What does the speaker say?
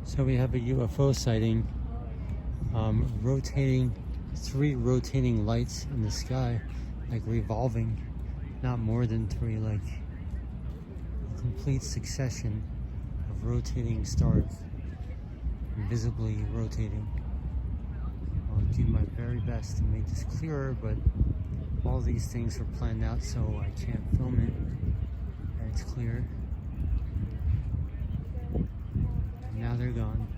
So we have a UFO sighting, rotating, 3 rotating lights in the sky, like revolving, not more than 3, like a complete succession of rotating stars, visibly rotating. I'll do my very best to make this clearer, but all these things are planned out so I can't film it and it's clear. Now they're gone.